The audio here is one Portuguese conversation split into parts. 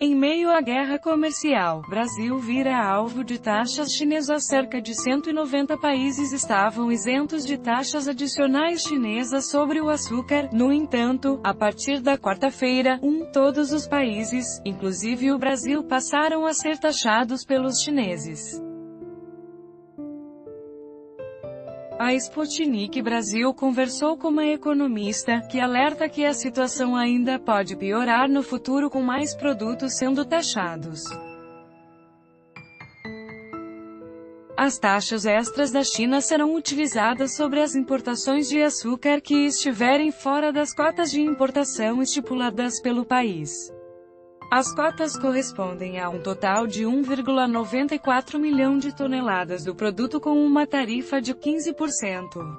Em meio à guerra comercial, Brasil vira alvo de taxas chinesas. Cerca de 190 países estavam isentos de taxas adicionais chinesas sobre o açúcar. No entanto, a partir da quarta-feira, todos os países, inclusive o Brasil, passaram a ser taxados pelos chineses. A Sputnik Brasil conversou com uma economista, que alerta que a situação ainda pode piorar no futuro com mais produtos sendo taxados. As taxas extras da China serão utilizadas sobre as importações de açúcar que estiverem fora das cotas de importação estipuladas pelo país. As cotas correspondem a um total de 1,94 milhão de toneladas do produto com uma tarifa de 15%.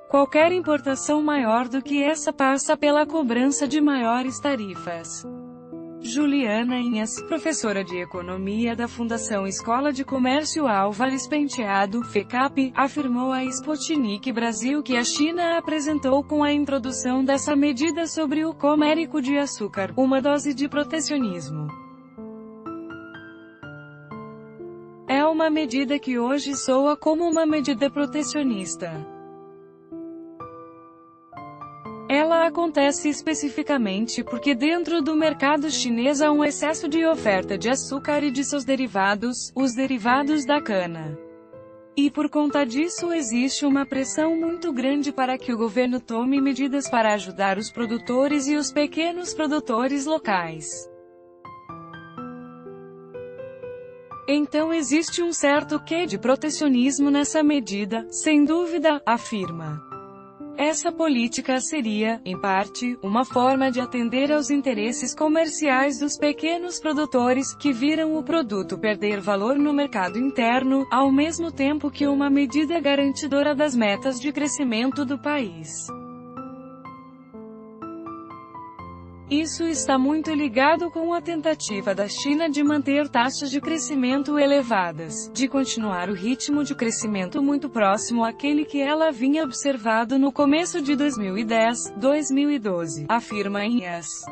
Qualquer importação maior do que essa passa pela cobrança de maiores tarifas. Juliana Inhas, professora de Economia da Fundação Escola de Comércio Álvares Penteado, FECAP, afirmou à Sputnik Brasil que a China apresentou com a introdução dessa medida sobre o comércio de açúcar, uma dose de protecionismo. É uma medida que hoje soa como uma medida protecionista. Ela acontece especificamente porque dentro do mercado chinês há um excesso de oferta de açúcar e de seus derivados, os derivados da cana. E por conta disso existe uma pressão muito grande para que o governo tome medidas para ajudar os produtores e os pequenos produtores locais. Então existe um certo quê de protecionismo nessa medida, sem dúvida, afirma. Essa política seria, em parte, uma forma de atender aos interesses comerciais dos pequenos produtores, que viram o produto perder valor no mercado interno, ao mesmo tempo que uma medida garantidora das metas de crescimento do país. Isso está muito ligado com a tentativa da China de manter taxas de crescimento elevadas, de continuar o ritmo de crescimento muito próximo àquele que ela vinha observado no começo de 2010, 2012, afirma Inhas.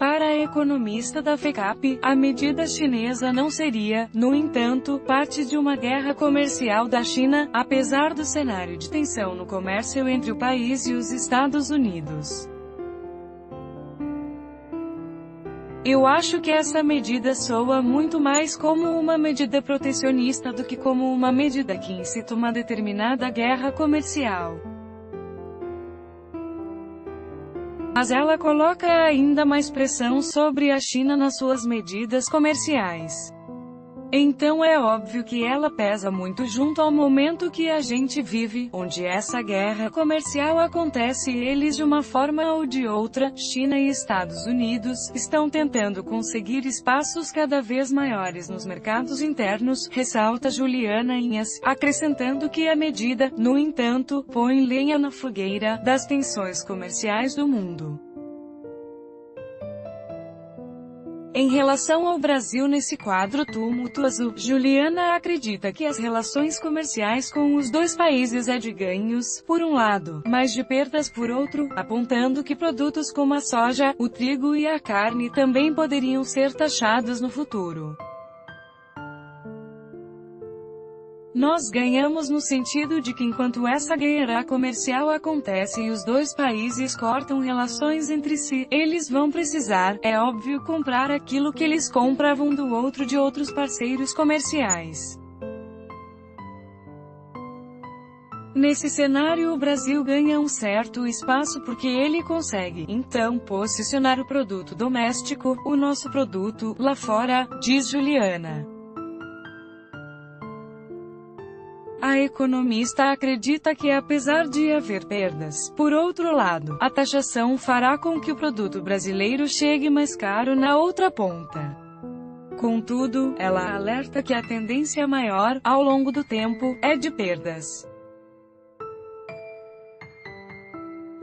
Para a economista da FECAP, a medida chinesa não seria, no entanto, parte de uma guerra comercial da China, apesar do cenário de tensão no comércio entre o país e os Estados Unidos. Eu acho que essa medida soa muito mais como uma medida protecionista do que como uma medida que incita uma determinada guerra comercial. Mas ela coloca ainda mais pressão sobre a China nas suas medidas comerciais. Então é óbvio que ela pesa muito junto ao momento que a gente vive, onde essa guerra comercial acontece e eles de uma forma ou de outra, China e Estados Unidos, estão tentando conseguir espaços cada vez maiores nos mercados internos, ressalta Juliana Inhas, acrescentando que a medida, no entanto, põe lenha na fogueira das tensões comerciais do mundo. Em relação ao Brasil nesse quadro tumultuoso, Juliana acredita que as relações comerciais com os dois países é de ganhos, por um lado, mas de perdas por outro, apontando que produtos como a soja, o trigo e a carne também poderiam ser taxados no futuro. Nós ganhamos no sentido de que enquanto essa guerra comercial acontece e os dois países cortam relações entre si, eles vão precisar, é óbvio, comprar aquilo que eles compravam do outro de outros parceiros comerciais. Nesse cenário o Brasil ganha um certo espaço porque ele consegue, então, posicionar o produto doméstico, o nosso produto, lá fora, diz Juliana. A economista acredita que apesar de haver perdas, por outro lado, a taxação fará com que o produto brasileiro chegue mais caro na outra ponta. Contudo, ela alerta que a tendência maior, ao longo do tempo, é de perdas.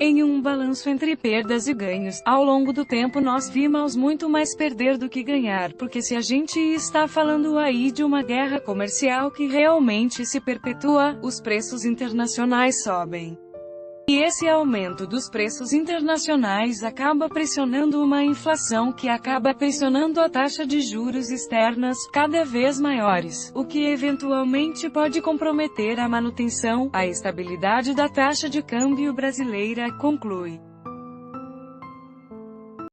Em um balanço entre perdas e ganhos, ao longo do tempo nós vimos muito mais perder do que ganhar, porque se a gente está falando aí de uma guerra comercial que realmente se perpetua, os preços internacionais sobem. E esse aumento dos preços internacionais acaba pressionando uma inflação que acaba pressionando a taxa de juros externas, cada vez maiores, o que eventualmente pode comprometer a manutenção, a estabilidade da taxa de câmbio brasileira, conclui.